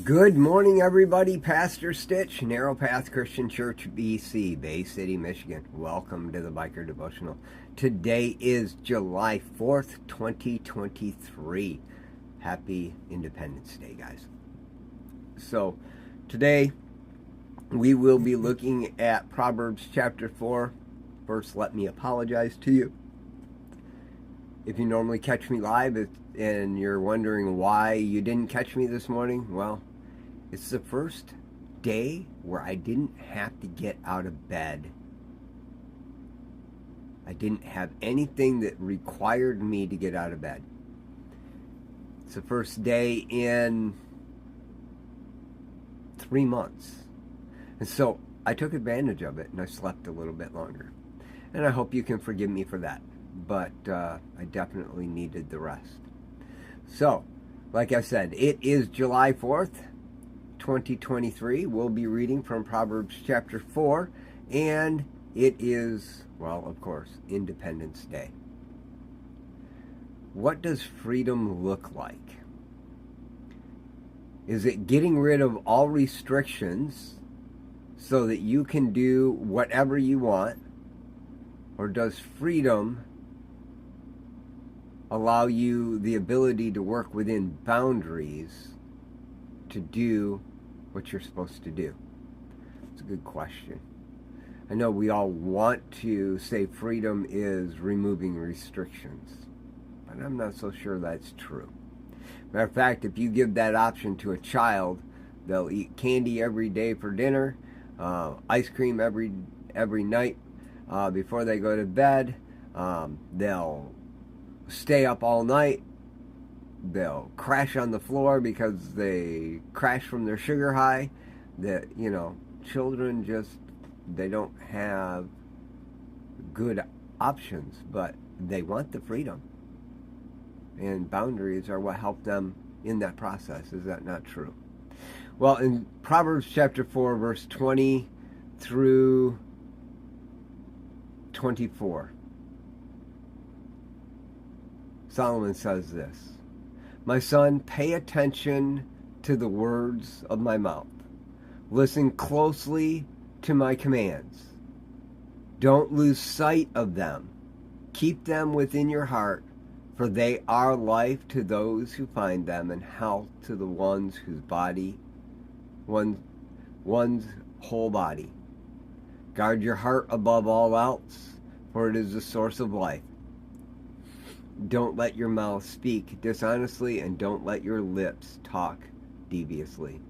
Good morning, everybody. Pastor Stitch, Narrow Path Christian Church, BC, Bay City, Michigan. Welcome to the Biker Devotional. Today is July 4th, 2023. Happy Independence Day, guys. So, today we will be looking at Proverbs chapter 4. First, let me apologize to you. If you normally catch me live and you're wondering why you didn't catch me this morning, well, it's the first day where I didn't have to get out of bed. I didn't have anything that required me to get out of bed. It's the first day in 3 months. And so I took advantage of it and I slept a little bit longer. And I hope you can forgive me for that. But I definitely needed the rest. So, like I said, it is July 4th, 2023. We'll be reading from Proverbs chapter 4, and it is, well, of course, Independence Day. What does freedom look like? Is it getting rid of all restrictions so that you can do whatever you want? Or does freedom allow you the ability to work within boundaries to do what you're supposed to do? It's a good question. I know we all want to say freedom is removing restrictions, but I'm not so sure that's true. Matter of fact, if you give that option to a child, they'll eat candy every day for dinner, ice cream every night before they go to bed. They'll stay up all night. They'll crash on the floor because they crash from their sugar high. That, children just, they don't have good options, but they want the freedom. And boundaries are what help them in that process. Is that not true? Well, in Proverbs chapter 4, verse 20 through 24, Solomon says this: "My son, pay attention to the words of my mouth. Listen closely to my commands. Don't lose sight of them. Keep them within your heart, for they are life to those who find them and health to the one's whole body. Guard your heart above all else, for it is the source of life. Don't let your mouth speak dishonestly, and don't let your lips talk deviously.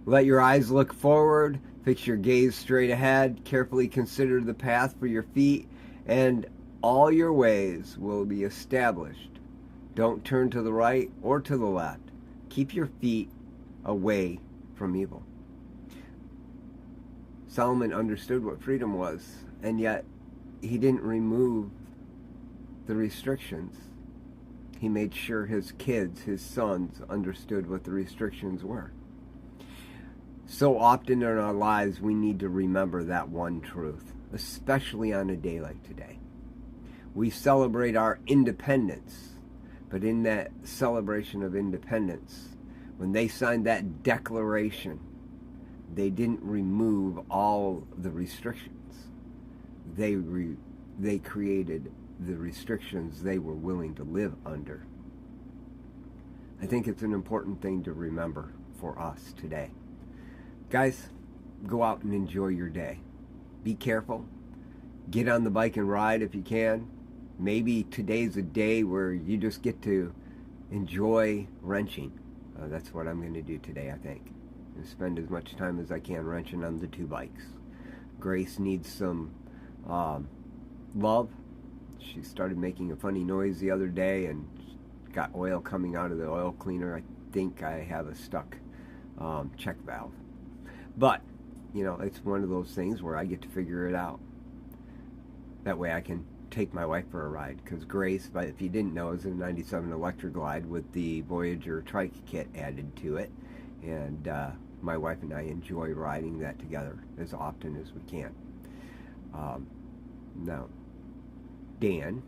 Let your eyes look forward, fix your gaze straight ahead, carefully consider the path for your feet, and all your ways will be established. Don't turn to the right or to the left. Keep your feet away from evil." Solomon understood what freedom was, and yet he didn't remove the restrictions. He made sure his kids, his sons, understood what the restrictions were. So often in our lives, we need to remember that one truth, especially on a day like today. We celebrate our independence, but in that celebration of independence, when they signed that declaration, they didn't remove all the restrictions. They created the restrictions they were willing to live under. I think it's an important thing to remember for us today. Guys, go out and enjoy your day. Be careful. Get on the bike and ride if you can. Maybe today's a day where you just get to enjoy wrenching. That's what I'm going to do today, I think. And spend as much time as I can wrenching on the two bikes. Grace needs some love. She started making a funny noise the other day and got oil coming out of the oil cleaner. I think I have a stuck check valve. But, it's one of those things where I get to figure it out. That way I can take my wife for a ride. Because Grace, if you didn't know, is a 97 Electra Glide with the Voyager trike kit added to it. And my wife and I enjoy riding that together as often as we can. Now, Dan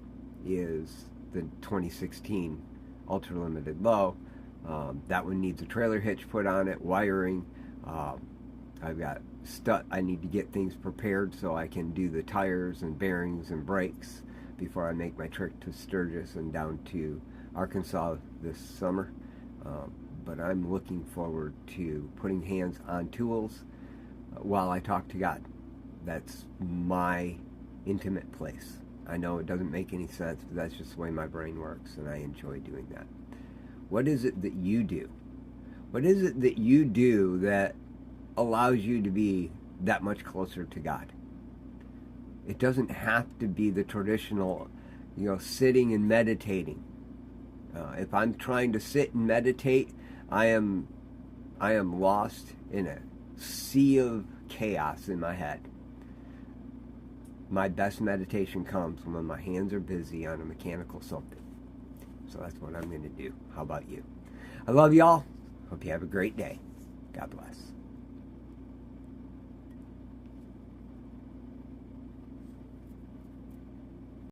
is the 2016 Ultra Limited Low, That one needs a trailer hitch put on it, wiring. I've got I need to get things prepared so I can do the tires and bearings and brakes before I make my trip to Sturgis and down to Arkansas this summer. But I'm looking forward to putting hands on tools while I talk to God. That's my intimate place. I know it doesn't make any sense, but that's just the way my brain works, and I enjoy doing that. What is it that you do? What is it that you do that allows you to be that much closer to God? It doesn't have to be the traditional, sitting and meditating. If I'm trying to sit and meditate, I am lost in a sea of chaos in my head. My best meditation comes when my hands are busy on a mechanical something. So that's what I'm going to do. How about you? I love y'all. Hope you have a great day. God bless.